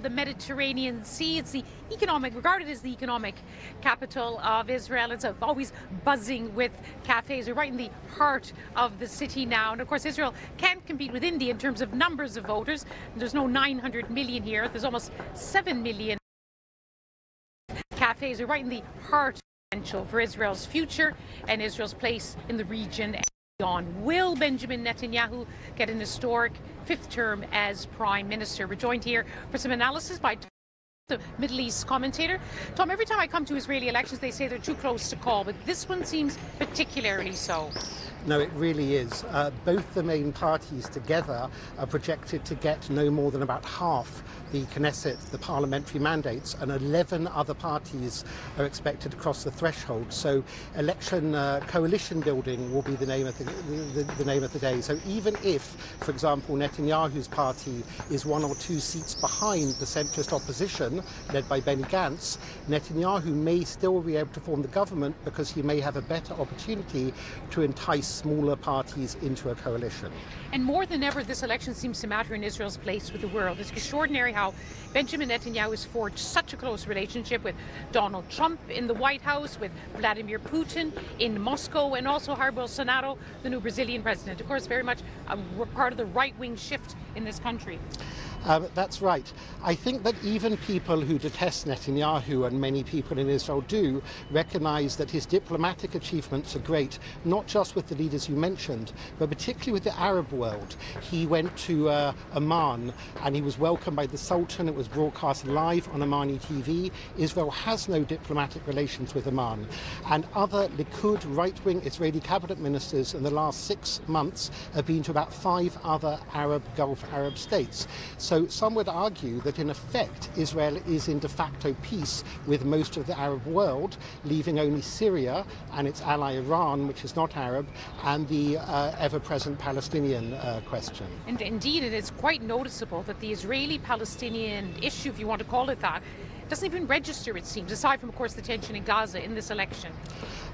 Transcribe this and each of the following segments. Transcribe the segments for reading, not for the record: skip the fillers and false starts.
the Mediterranean Sea. It's regarded as the economic capital of Israel. It's always buzzing with cafes. We're right in the heart of the city now. And of course, Israel can't compete with India in terms of numbers of voters. There's no 900 million here. There's almost 7 million cafes. We're right in the heart for Israel's future and Israel's place in the region and beyond. Will Benjamin Netanyahu get an historic fifth term as Prime Minister? We're joined here for some analysis by the Middle East commentator. Tom, every time I come to Israeli elections, they say they're too close to call, but this one seems particularly so. No, it really is. Both the main parties together are projected to get no more than about half the Knesset, the parliamentary mandates, and 11 other parties are expected to cross the threshold. So election coalition building will be the name of the name of the day. So even if, for example, Netanyahu's party is 1 or 2 seats behind the centrist opposition, led by Benny Gantz, Netanyahu may still be able to form the government because he may have a better opportunity to entice smaller parties into a coalition. And more than ever, this election seems to matter in Israel's place with the world. It's extraordinary how Benjamin Netanyahu has forged such a close relationship with Donald Trump in the White House, with Vladimir Putin in Moscow, and also Jair Bolsonaro, the new Brazilian president. Of course, very much part of the right-wing shift in this country. That's right. I think that even people who detest Netanyahu, and many people in Israel do, recognize that his diplomatic achievements are great, not just with the leaders you mentioned, but particularly with the Arab world. He went to Amman and he was welcomed by the Sultan. It was broadcast live on Omani TV. Israel has no diplomatic relations with Amman. And other Likud right-wing Israeli cabinet ministers in the last 6 months have been to about 5 other Gulf Arab states. So some would argue that in effect Israel is in de facto peace with most of the Arab world, leaving only Syria and its ally Iran, which is not Arab, and the ever-present Palestinian question. And indeed, it is quite noticeable that the Israeli-Palestinian issue, if you want to call it that, doesn't even register, it seems, aside from, of course, the tension in Gaza in this election.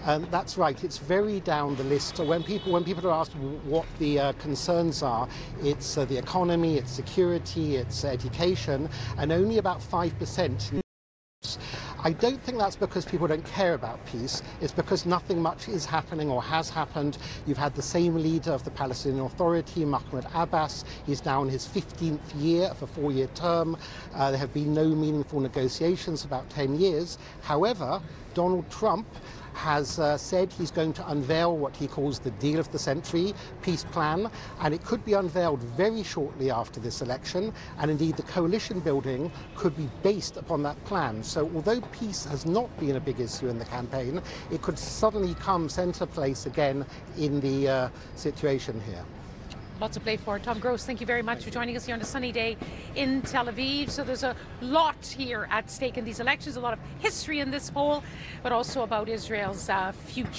That's right. It's very down the list. So when people are asked what the concerns are, it's the economy, it's security, it's education, and only about 5%. I don't think that's because people don't care about peace. It's because nothing much is happening or has happened. You've had the same leader of the Palestinian Authority, Mahmoud Abbas. He's now in his 15th year of a 4-year term. There have been no meaningful negotiations for about 10 years. However, Donald Trump has said he's going to unveil what he calls the deal of the century, peace plan, and it could be unveiled very shortly after this election, and indeed the coalition building could be based upon that plan. So although peace has not been a big issue in the campaign, it could suddenly come centre place again in the situation here. Lots to play for. Tom Gross, thank you very much for joining us here on a sunny day in Tel Aviv. So there's a lot here at stake in these elections, a lot of history in this poll, but also about Israel's future.